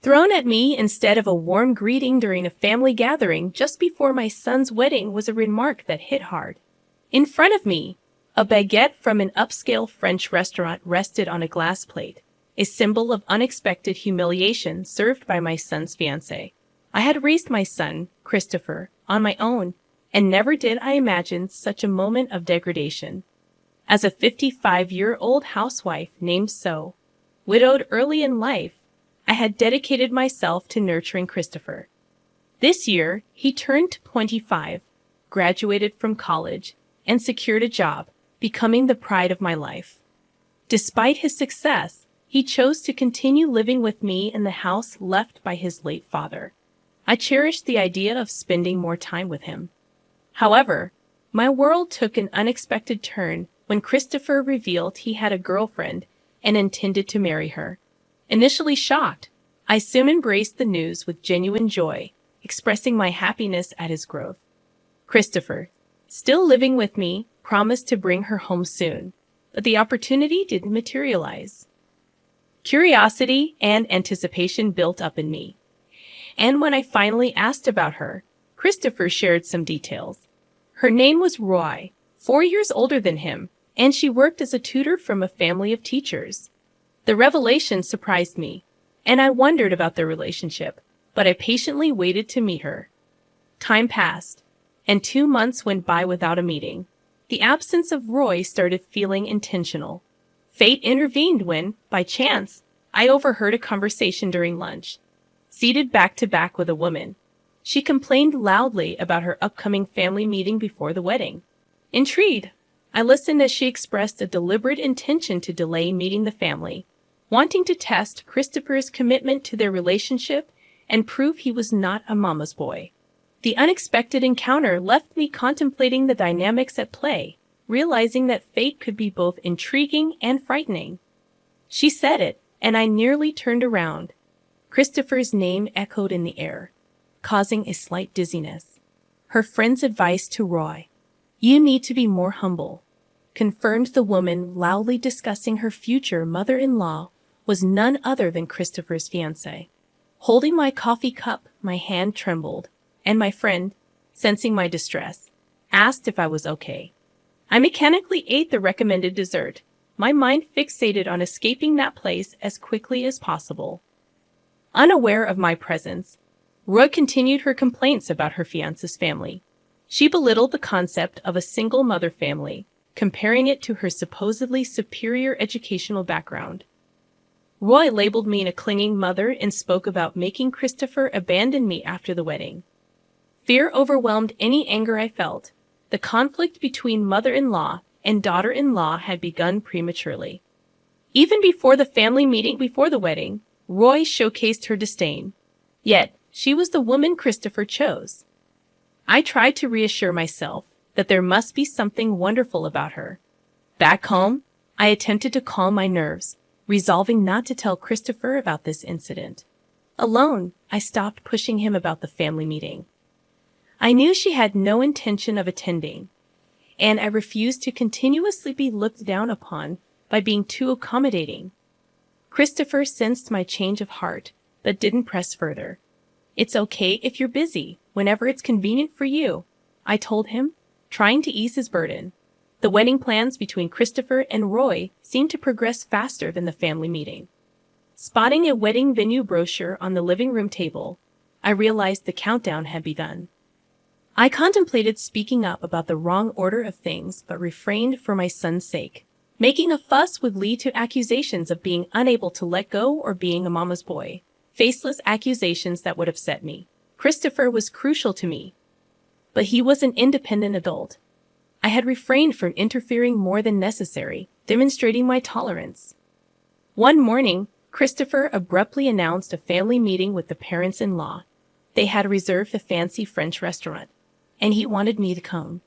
thrown at me instead of a warm greeting during a family gathering just before my son's wedding was a remark that hit hard. In front of me, a baguette from an upscale French restaurant rested on a glass plate, a symbol of unexpected humiliation served by my son's fiancée. I had raised my son, Christopher, on my own, and never did I imagine such a moment of degradation. As a 55-year-old housewife named So, widowed early in life, I had dedicated myself to nurturing Christopher. This year, he turned 25, graduated from college, and secured a job, becoming the pride of my life. Despite his success, he chose to continue living with me in the house left by his late father. I cherished the idea of spending more time with him. However, my world took an unexpected turn when Christopher revealed he had a girlfriend and intended to marry her. Initially shocked, I soon embraced the news with genuine joy, expressing my happiness at his growth. Christopher, still living with me, promised to bring her home soon, but the opportunity didn't materialize. Curiosity and anticipation built up in me, and when I finally asked about her, Christopher shared some details. Her name was Roy, 4 years older than him, and she worked as a tutor from a family of teachers. The revelation surprised me, and I wondered about their relationship, but I patiently waited to meet her. Time passed, and 2 months went by without a meeting. The absence of Roy started feeling intentional. Fate intervened when, by chance, I overheard a conversation during lunch. Seated back-to-back with a woman, she complained loudly about her upcoming family meeting before the wedding. Intrigued, I listened as she expressed a deliberate intention to delay meeting the family, wanting to test Christopher's commitment to their relationship and prove he was not a mama's boy. The unexpected encounter left me contemplating the dynamics at play, realizing that fate could be both intriguing and frightening. She said it, and I nearly turned around. Christopher's name echoed in the air, causing a slight dizziness. Her friend's advice to Roy, "You need to be more humble," confirmed the woman loudly discussing her future mother-in-law was none other than Christopher's fiancée. Holding my coffee cup, my hand trembled, and my friend, sensing my distress, asked if I was okay. I mechanically ate the recommended dessert, my mind fixated on escaping that place as quickly as possible. Unaware of my presence, Roy continued her complaints about her fiancé's family. She belittled the concept of a single mother family, comparing it to her supposedly superior educational background. Roy labeled me a clinging mother and spoke about making Christopher abandon me after the wedding. Fear overwhelmed any anger I felt. The conflict between mother-in-law and daughter-in-law had begun prematurely. Even before the family meeting before the wedding, Roy showcased her disdain. Yet, she was the woman Christopher chose. I tried to reassure myself that there must be something wonderful about her. Back home, I attempted to calm my nerves, resolving not to tell Christopher about this incident. Alone, I stopped pushing him about the family meeting. I knew she had no intention of attending, and I refused to continuously be looked down upon by being too accommodating. Christopher sensed my change of heart, but didn't press further. "It's okay if you're busy, whenever it's convenient for you," I told him, trying to ease his burden. The wedding plans between Christopher and Roy seemed to progress faster than the family meeting. Spotting a wedding venue brochure on the living room table, I realized the countdown had begun. I contemplated speaking up about the wrong order of things but refrained for my son's sake. Making a fuss would lead to accusations of being unable to let go or being a mama's boy, faceless accusations that would upset me. Christopher was crucial to me, but he was an independent adult. I had refrained from interfering more than necessary, demonstrating my tolerance. One morning, Christopher abruptly announced a family meeting with the parents-in-law. They had reserved a fancy French restaurant, and he wanted me to come.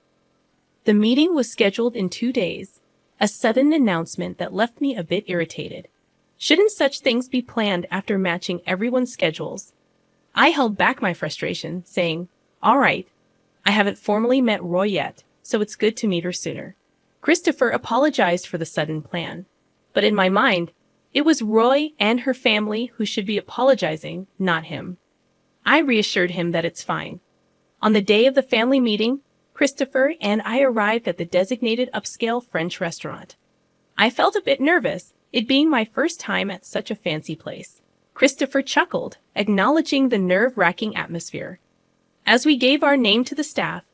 The meeting was scheduled in 2 days, a sudden announcement that left me a bit irritated. Shouldn't such things be planned after matching everyone's schedules? I held back my frustration, saying, "All right, I haven't formally met Roy yet, so it's good to meet her sooner." Christopher apologized for the sudden plan, but in my mind, It was Roy and her family who should be apologizing, not him. I reassured him that it's fine. On the day of the family meeting, Christopher and I arrived at the designated upscale French restaurant. I felt a bit nervous, it being my first time at such a fancy place. Christopher chuckled, acknowledging the nerve-wracking atmosphere. As we gave our name to the staff,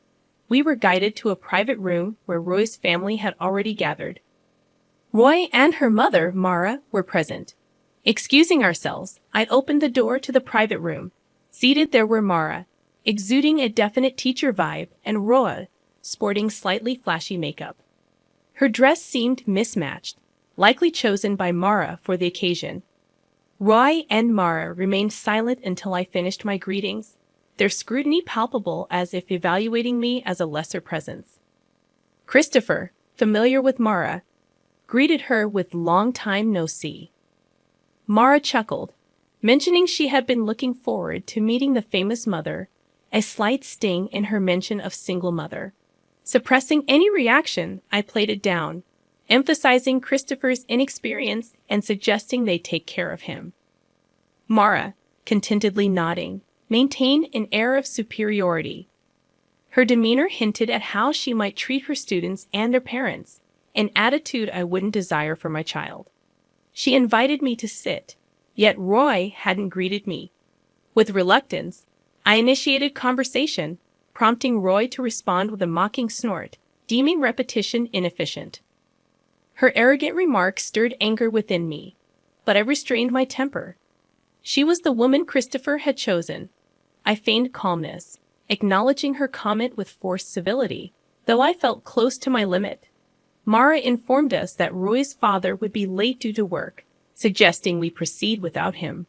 we were guided to a private room where Roy's family had already gathered. Roy and her mother, Mara, were present. Excusing ourselves, I opened the door to the private room. Seated there were Mara, exuding a definite teacher vibe, and Roy, sporting slightly flashy makeup. Her dress seemed mismatched, likely chosen by Mara for the occasion. Roy and Mara remained silent until I finished my greetings, their scrutiny palpable as if evaluating me as a lesser presence. Christopher, familiar with Mara, greeted her with "long time no see." Mara chuckled, mentioning she had been looking forward to meeting the famous mother, a slight sting in her mention of single mother. Suppressing any reaction, I played it down, emphasizing Christopher's inexperience and suggesting they take care of him. Mara, contentedly nodding, maintained an air of superiority. Her demeanor hinted at how she might treat her students and their parents, an attitude I wouldn't desire for my child. She invited me to sit, yet Roy hadn't greeted me. With reluctance, I initiated conversation, prompting Roy to respond with a mocking snort, deeming repetition inefficient. Her arrogant remark stirred anger within me, but I restrained my temper. She was the woman Christopher had chosen. I feigned calmness, acknowledging her comment with forced civility, though I felt close to my limit. Mara informed us that Roy's father would be late due to work, suggesting we proceed without him.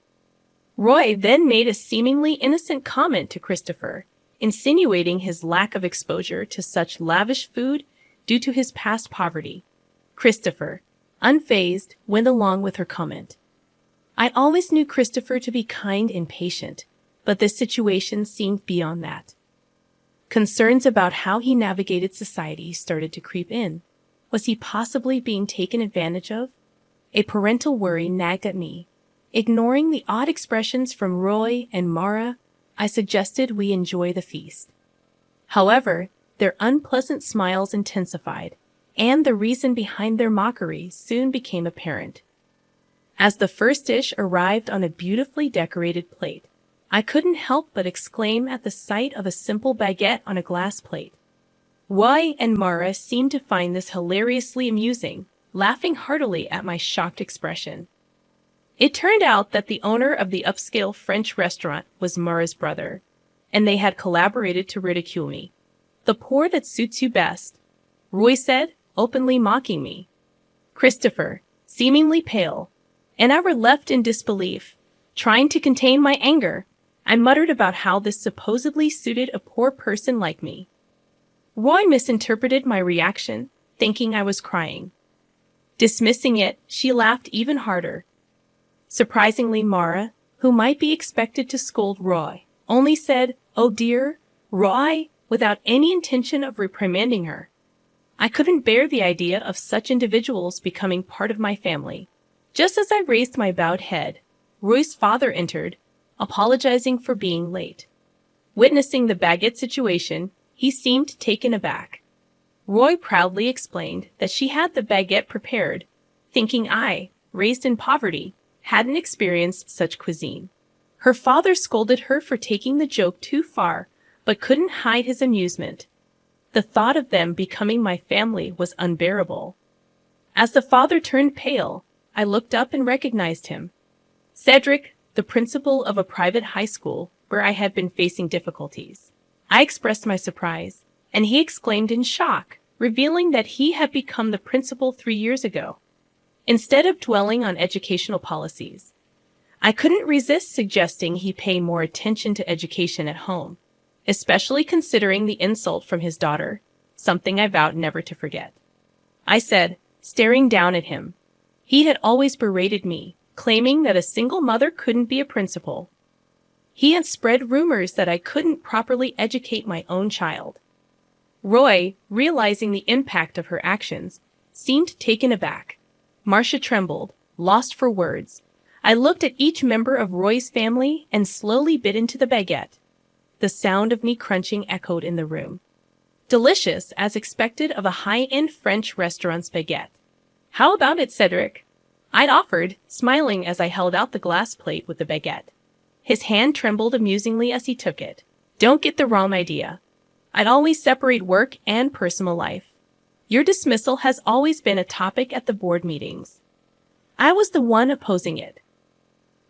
Roy then made a seemingly innocent comment to Christopher, insinuating his lack of exposure to such lavish food due to his past poverty. Christopher, unfazed, went along with her comment. I always knew Christopher to be kind and patient, but this situation seemed beyond that. Concerns about how he navigated society started to creep in. Was he possibly being taken advantage of? A parental worry nagged at me. Ignoring the odd expressions from Roy and Mara, I suggested we enjoy the feast. However, their unpleasant smiles intensified, and the reason behind their mockery soon became apparent. As the first dish arrived on a beautifully decorated plate, I couldn't help but exclaim at the sight of a simple baguette on a glass plate. Roy and Mara seemed to find this hilariously amusing, laughing heartily at my shocked expression. It turned out that the owner of the upscale French restaurant was Mara's brother, and they had collaborated to ridicule me. "The pour that suits you best," Roy said, openly mocking me. Christopher, seemingly pale, and I were left in disbelief. Trying to contain my anger, I muttered about how this supposedly suited a poor person like me. Roy misinterpreted my reaction, thinking I was crying. Dismissing it, she laughed even harder. Surprisingly, Mara, who might be expected to scold Roy, only said, "Oh dear, Roy," without any intention of reprimanding her. I couldn't bear the idea of such individuals becoming part of my family. Just as I raised my bowed head, Roy's father entered, apologizing for being late. Witnessing the baguette situation, he seemed taken aback. Roy proudly explained that she had the baguette prepared, thinking I, raised in poverty, hadn't experienced such cuisine. Her father scolded her for taking the joke too far, but couldn't hide his amusement. The thought of them becoming my family was unbearable. As the father turned pale, I looked up and recognized him. Cedric, the principal of a private high school where I had been facing difficulties. I expressed my surprise, and he exclaimed in shock, revealing that he had become the principal 3 years ago. Instead of dwelling on educational policies, I couldn't resist suggesting he pay more attention to education at home, especially considering the insult from his daughter, something I vowed never to forget. I said, staring down at him. He had always berated me, claiming that a single mother couldn't be a principal. He had spread rumors that I couldn't properly educate my own child. Roy, realizing the impact of her actions, seemed taken aback. Marcia trembled, lost for words. I looked at each member of Roy's family and slowly bit into the baguette. The sound of meat crunching echoed in the room. Delicious, as expected of a high-end French restaurant's baguette. How about it, Cedric? I'd offered, smiling as I held out the glass plate with the baguette. His hand trembled amusingly as he took it. Don't get the wrong idea. I'd always separate work and personal life. Your dismissal has always been a topic at the board meetings. I was the one opposing it.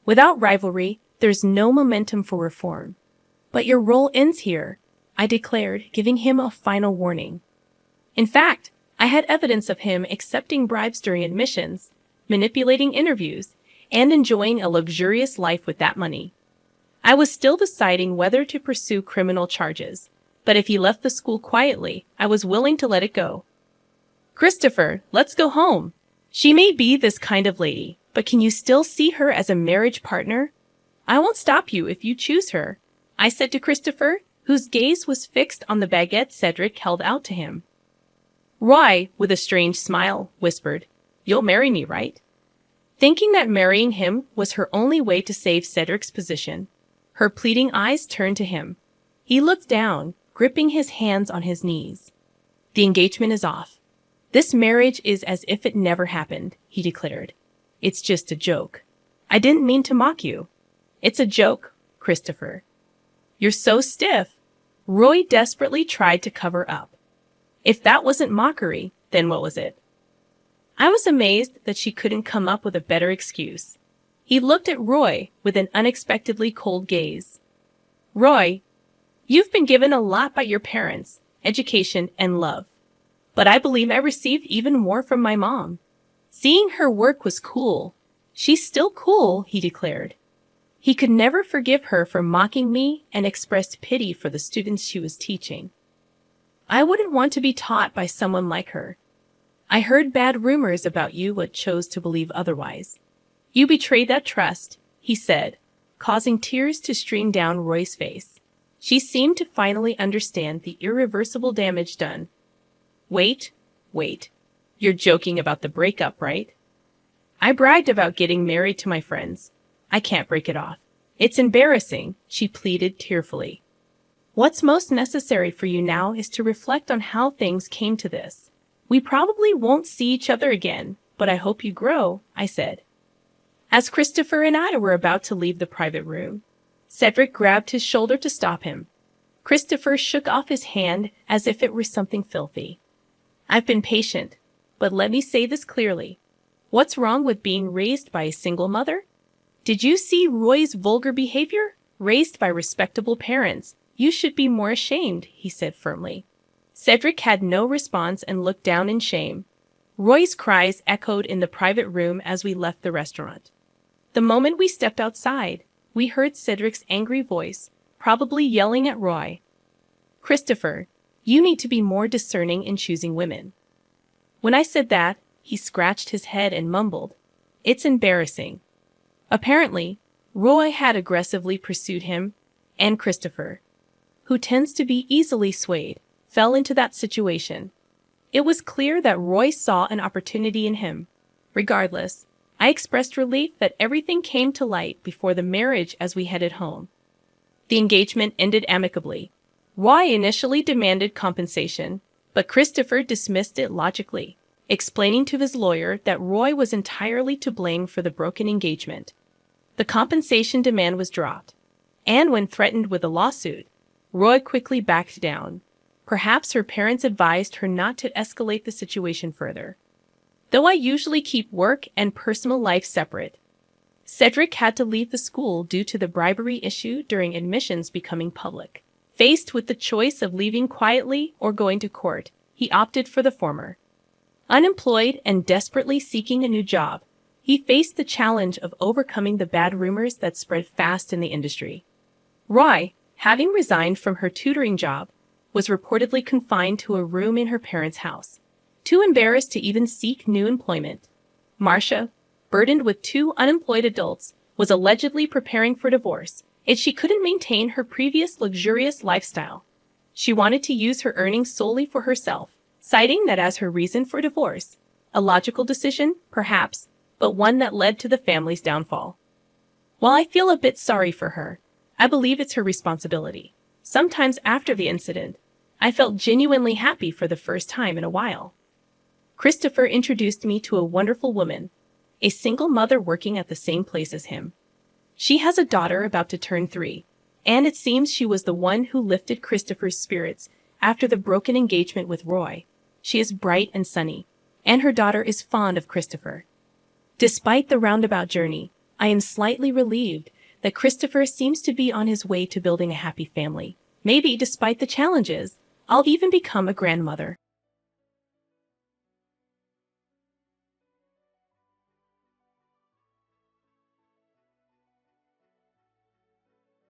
Without rivalry, there's no momentum for reform. But your role ends here, I declared, giving him a final warning. In fact, I had evidence of him accepting bribes during admissions, manipulating interviews, and enjoying a luxurious life with that money. I was still deciding whether to pursue criminal charges, but if he left the school quietly, I was willing to let it go. Christopher, let's go home. She may be this kind of lady, but can you still see her as a marriage partner? I won't stop you if you choose her, I said to Christopher, whose gaze was fixed on the baguette Cedric held out to him. Roy, with a strange smile, whispered, "You'll marry me, right?" Thinking that marrying him was her only way to save Cedric's position, her pleading eyes turned to him. He looked down, gripping his hands on his knees. The engagement is off. This marriage is as if it never happened, he declared. It's just a joke. I didn't mean to mock you. It's a joke, Christopher. You're so stiff. Roy desperately tried to cover up. If that wasn't mockery, then what was it? I was amazed that she couldn't come up with a better excuse. He looked at Roy with an unexpectedly cold gaze. Roy, you've been given a lot by your parents, education, and love. But I believe I received even more from my mom. Seeing her work was cool. She's still cool, he declared. He could never forgive her for mocking me and expressed pity for the students she was teaching. I wouldn't want to be taught by someone like her. I heard bad rumors about you but chose to believe otherwise. You betrayed that trust, he said, causing tears to stream down Roy's face. She seemed to finally understand the irreversible damage done. Wait. You're joking about the breakup, right? I bragged about getting married to my friends. I can't break it off. It's embarrassing, she pleaded tearfully. What's most necessary for you now is to reflect on how things came to this. We probably won't see each other again, but I hope you grow, I said. As Christopher and I were about to leave the private room, Cedric grabbed his shoulder to stop him. Christopher shook off his hand as if it were something filthy. I've been patient, but let me say this clearly. What's wrong with being raised by a single mother? Did you see Roy's vulgar behavior? Raised by respectable parents. You should be more ashamed, he said firmly. Cedric had no response and looked down in shame. Roy's cries echoed in the private room as we left the restaurant. The moment we stepped outside, we heard Cedric's angry voice, probably yelling at Roy. Christopher, you need to be more discerning in choosing women. When I said that, he scratched his head and mumbled, It's embarrassing. Apparently, Roy had aggressively pursued him, and Christopher, who tends to be easily swayed, fell into that situation. It was clear that Roy saw an opportunity in him. Regardless, I expressed relief that everything came to light before the marriage as we headed home. The engagement ended amicably. Roy initially demanded compensation, but Christopher dismissed it logically, explaining to his lawyer that Roy was entirely to blame for the broken engagement. The compensation demand was dropped, and when threatened with a lawsuit, Roy quickly backed down. Perhaps her parents advised her not to escalate the situation further. Though I usually keep work and personal life separate, Cedric had to leave the school due to the bribery issue during admissions becoming public. Faced with the choice of leaving quietly or going to court, he opted for the former. Unemployed and desperately seeking a new job, he faced the challenge of overcoming the bad rumors that spread fast in the industry. Roy, having resigned from her tutoring job, was reportedly confined to a room in her parents' house, too embarrassed to even seek new employment. Marcia, burdened with 2 unemployed adults, was allegedly preparing for divorce, as she couldn't maintain her previous luxurious lifestyle. She wanted to use her earnings solely for herself, citing that as her reason for divorce. A logical decision, perhaps, but one that led to the family's downfall. While I feel a bit sorry for her, I believe it's her responsibility. Sometimes after the incident, I felt genuinely happy for the first time in a while. Christopher introduced me to a wonderful woman, a single mother working at the same place as him. She has a daughter about to turn 3, and it seems she was the one who lifted Christopher's spirits after the broken engagement with Roy. She is bright and sunny, and her daughter is fond of Christopher. Despite the roundabout journey, I am slightly relieved that Christopher seems to be on his way to building a happy family. Maybe despite the challenges, I'll even become a grandmother.